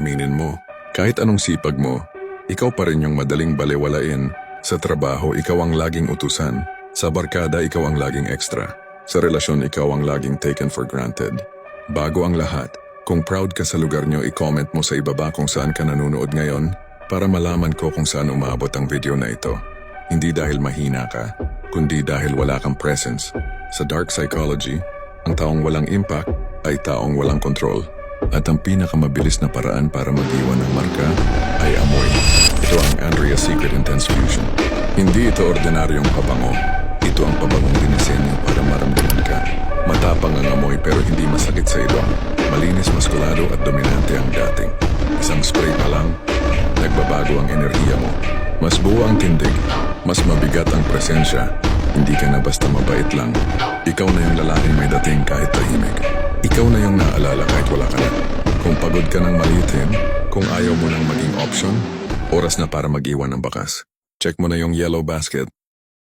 aminin mo. Kahit anong sipag mo, ikaw pa rin yung madaling balewalain. Sa trabaho, ikaw ang laging utusan. Sa barkada, ikaw ang laging extra. Sa relasyon, ikaw ang laging taken for granted. Bago ang lahat, kung proud ka sa lugar nyo, i-comment mo sa ibaba kung saan ka nanonood ngayon para malaman ko kung saan umabot ang video na ito. Hindi dahil mahina ka, kundi dahil wala kang presence. Sa dark psychology, ang taong walang impact ay taong walang control. At ang pinakamabilis na paraan para mag-iwan ng marka ay amoy. Ito ang Andrea's Secret Intense Fusion. Hindi ito ordinaryong pabango. Ito ang pabangong dinisenyo para maramdaman ka. Matapang ang amoy pero hindi masakit sa ilong. Malinis, maskulado at dominante ang dating. Isang spray pa lang, nagbabago ang enerhiya mo. Mas buo ang tindig, mas mabigat ang presensya. Hindi ka na basta mabait lang. Ikaw na yung lalaking may dating kahit tahimik. Ikaw na yung naalala kahit wala ka na. Kung pagod ka ng maliitin, kung ayaw mo nang maging option, oras na para mag-iwan ng bakas. Check mo na yung yellow basket.